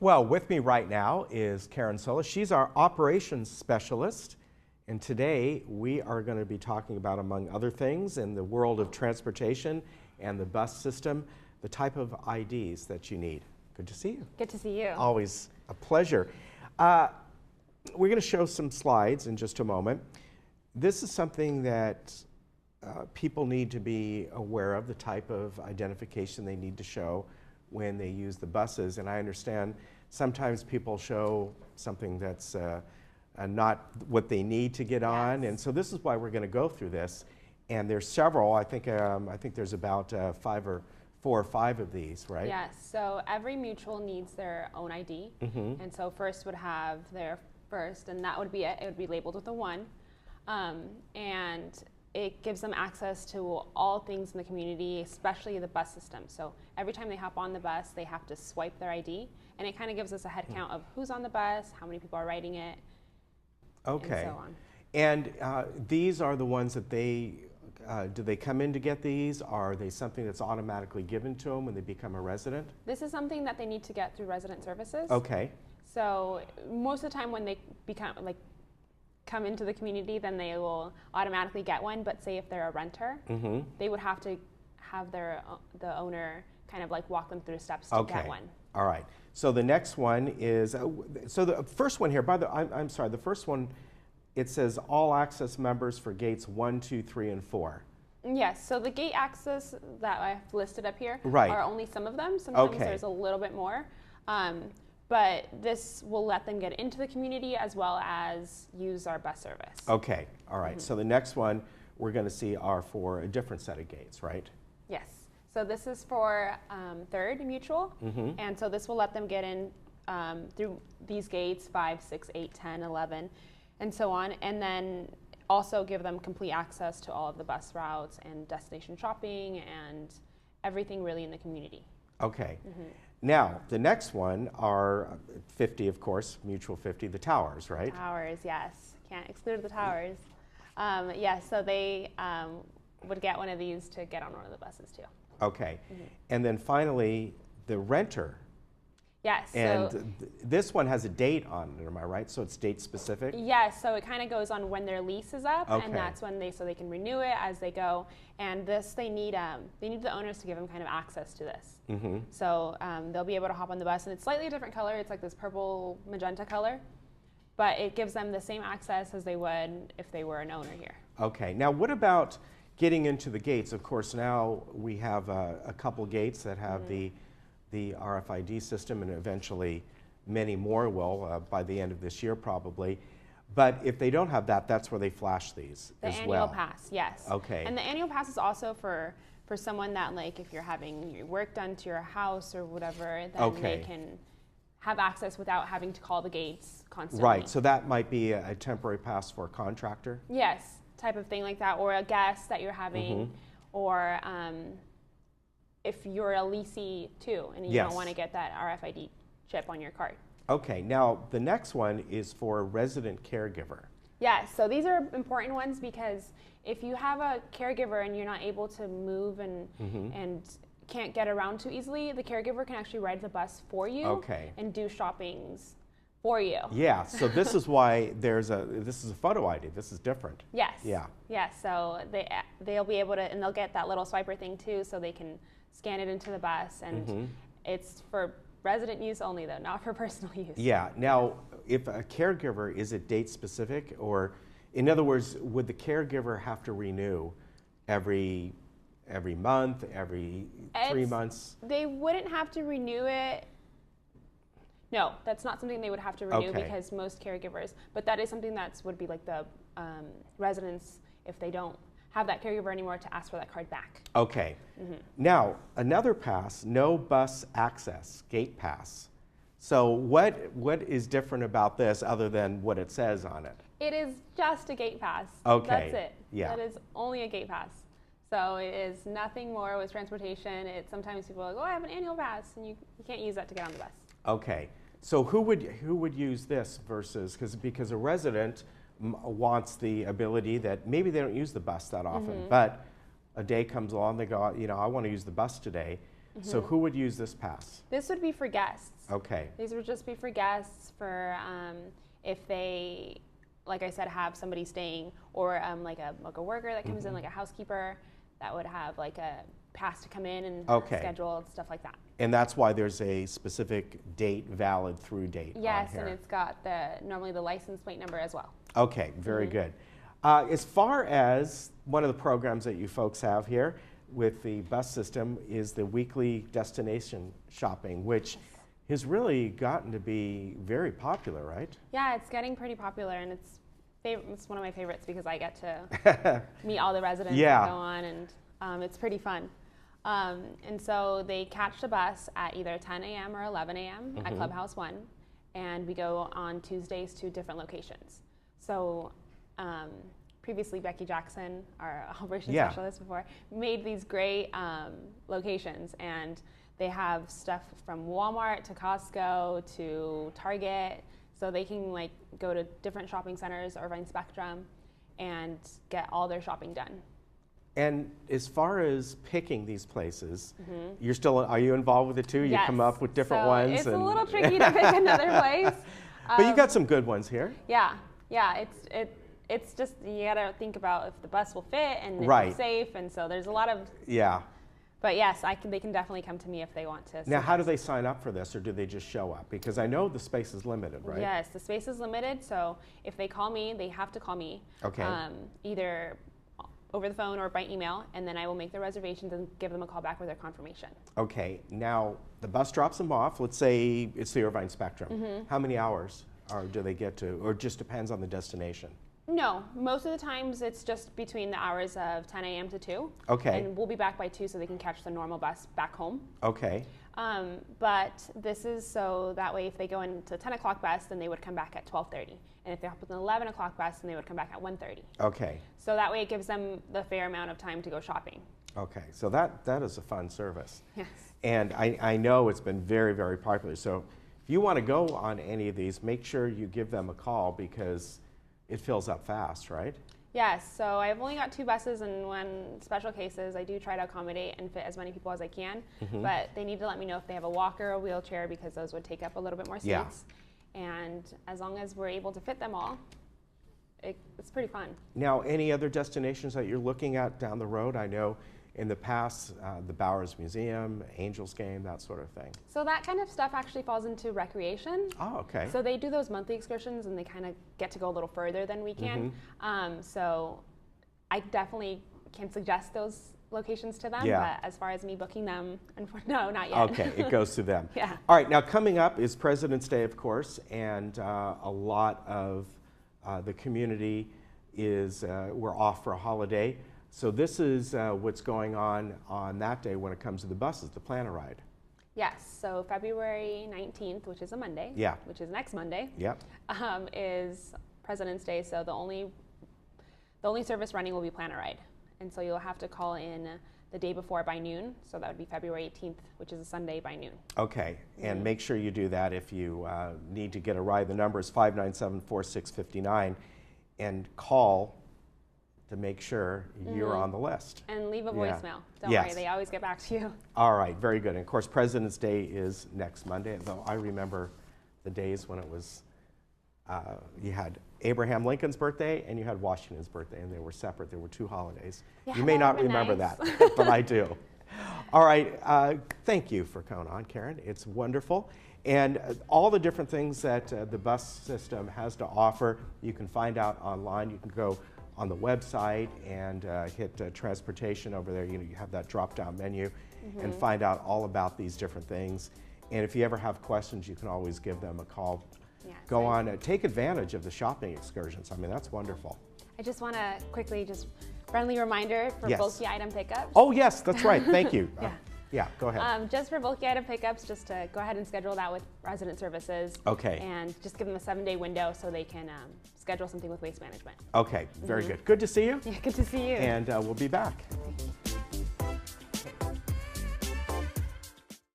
Well, with me right now is Karen Solis. She's our operations specialist. And today we are going to be talking about, among other things, in the world of transportation and the bus system, the type of IDs that you need. Good to see you. Good to see you. Always a pleasure. We're going to show some slides in just a moment. This is something that people need to be aware of, the type of identification they need to show when they use the buses. And I understand sometimes people show something that's not what they need to get on. And so this is why we're going to go through this. And there's several. I think there's about 4 or 5 of these, right? Yes. So every mutual needs their own ID. And so first would have their first, and that would be it. It would be labeled with a 1. And it gives them access to all things in the community, especially the bus system. So every time they hop on the bus, they have to swipe their ID, and it kind of gives us a head count of who's on the bus, how many people are riding it, okay. and so on. And these are the ones that do they come in to get these? Are they something that's automatically given to them when they become a resident? This is something that they need to get through resident services. Okay. So most of the time when they come into the community, then they will automatically get one. But say if they're a renter, they would have to have the owner kind of like walk them through steps to get one. All right. So the next one is, so the first one here, I'm sorry, the first one, it says all access members for gates 1, 2, 3, and 4. Yes, so the gate access that I've listed up here Right. are only some of them. Sometimes there's a little bit more. But this will let them get into the community as well as use our bus service. Okay, all right. So the next one we're going to see are for a different set of gates, right? Yes. So this is for third mutual. And so this will let them get in through these gates, 5, 6, 8, 10, 11, and so on. And then also give them complete access to all of the bus routes and destination shopping and everything really in the community. Okay. Now, the next one are 50, of course, mutual 50, the towers, right? Towers, yes. Can't exclude the towers. Yes, so they would get one of these to get on one of the buses too. Okay. And then finally, the renter. Yes. And so this one has a date on it, am I right? So it's date specific? Yes, so it kind of goes on when their lease is up, Okay. and that's when they can renew it as they go. And this, they need the owners to give them kind of access to this. So they'll be able to hop on the bus, and it's slightly a different color. It's like this purple magenta color, but it gives them the same access as they would if they were an owner here. Okay. Now, what about getting into the gates? Of course, now we have a couple gates that have the RFID system, and eventually many more will by the end of this year probably. But if they don't have that, that's where they flash these The as well. The annual pass, yes. Okay. And the annual pass is also for someone that, like, if you're having your work done to your house or whatever, then they can have access without having to call the gates constantly. Right, so that might be a temporary pass for a contractor? Yes, type of thing like that, or a guest that you're having, or if you're a leasee too, and you don't want to get that RFID chip on your card. Okay, now the next one is for a resident caregiver. Yes, so these are important ones because if you have a caregiver and you're not able to move and can't get around too easily, the caregiver can actually ride the bus for you and do shoppings for you. Yeah, so this is why this is a photo ID. This is different. Yes. Yeah. Yes, so they'll be able to, and they'll get that little swiper thing too, so they can scan it into the bus, and it's for resident use only though, not for personal use. Yeah, now if a caregiver, is it date specific, or in other words, would the caregiver have to renew every month, every 3 months? They wouldn't have to renew it. No, that's not something they would have to renew because most caregivers, but that is something that would be like the residents, if they don't have that caregiver anymore, to ask for that card back. Okay. Now, another pass, no bus access, gate pass. So what is different about this other than what it says on it? It is just a gate pass. Okay. That's it. Yeah. That is only a gate pass. So it is nothing more with transportation. Sometimes people are like, oh, I have an annual pass, and you can't use that to get on the bus. Okay. So who would use this versus, because a resident wants the ability that maybe they don't use the bus that often, but a day comes along, they go, I want to use the bus today. So who would use this pass? This would be for guests. Okay. These would just be for guests for if they, like I said, have somebody staying, or like a worker that comes in, like a housekeeper that would have like a pass to come in and schedule stuff like that. And that's why there's a specific date, valid through date on Yes, here. and it's got normally the license plate number as well. Okay, very good. As far as one of the programs that you folks have here with the bus system is the weekly destination shopping, which has really gotten to be very popular, right? Yeah, it's getting pretty popular, and it's one of my favorites because I get to meet all the residents and go on, and it's pretty fun. And so they catch the bus at either 10 a.m. or 11 a.m. at Clubhouse 1, and we go on Tuesdays to different locations. So previously, Becky Jackson, our operations specialist before, made these great locations, and they have stuff from Walmart to Costco to Target, so they can like go to different shopping centers, Irvine Spectrum, and get all their shopping done. And as far as picking these places, are you involved with it too? You come up with different ones? It's a little tricky to pick another place. But you got some good ones here. Yeah, it's just, you gotta think about if the bus will fit and if it's safe, and so there's a lot of... Yeah. But yes, they can definitely come to me if they want to. Now, how do they sign up for this, or do they just show up? Because I know the space is limited, right? Yes, the space is limited, so if they call me, they have to call me. Okay. Either over the phone or by email, and then I will make the reservations and give them a call back with their confirmation. Okay, now the bus drops them off. Let's say it's the Irvine Spectrum. How many hours do they get to, or it just depends on the destination? No, most of the times it's just between the hours of 10 a.m. to 2. Okay. And we'll be back by 2 so they can catch the normal bus back home. Okay. But this is so that way if they go into 10 o'clock bus, then they would come back at 12:30. And if they hop with an 11 o'clock bus, then they would come back at 1:30. Okay. So that way it gives them the fair amount of time to go shopping. Okay, so that is a fun service. Yes. And I know it's been very, very popular. So if you want to go on any of these, make sure you give them a call because it fills up fast, right? Yes, so I've only got 2 buses, and when special cases, I do try to accommodate and fit as many people as I can, but they need to let me know if they have a walker or a wheelchair because those would take up a little bit more seats. Yeah. And as long as we're able to fit them all, it's pretty fun. Now, any other destinations that you're looking at down the road? I know in the past, the Bowers Museum, Angels Game, that sort of thing. So that kind of stuff actually falls into recreation. Oh, okay. So they do those monthly excursions, and they kind of get to go a little further than we can. So I definitely can suggest those locations to them, but as far as me booking them, no, not yet. Okay, it goes to them. Yeah. All right, now coming up is President's Day, of course, and a lot of the community we're off for a holiday. So this is what's going on that day when it comes to the buses, the Plan-A-Ride. Yes, so February 19th, which is a Monday, which is next Monday, is President's Day. So the only service running will be Plan-A-Ride. And so you'll have to call in the day before by noon. So that would be February 18th, which is a Sunday by noon. Okay, and make sure you do that if you need to get a ride. The number is 597-4659, and call to make sure you're on the list. And leave a voicemail. Don't worry, they always get back to you. All right, very good. And of course, President's Day is next Monday, though I remember the days when it was, you had Abraham Lincoln's birthday and you had Washington's birthday, and they were separate. There were 2 holidays. Yeah, you may not remember nice. that, but I do. All right, thank you for coming on, Karen. It's wonderful. And all the different things that the bus system has to offer, you can find out online. You can go on the website and hit transportation over there. You have that drop-down menu and find out all about these different things. And if you ever have questions, you can always give them a call. Yes, Go on, take advantage of the shopping excursions. I mean, that's wonderful. I just want to quickly friendly reminder for bulky item pickups. Oh, yes, that's right. Thank you. Yeah, go ahead. Just for bulky item pickups, just to go ahead and schedule that with resident services. Okay. And just give them a 7-day window so they can schedule something with waste management. Okay, very good. Good to see you. Yeah, good to see you. And we'll be back.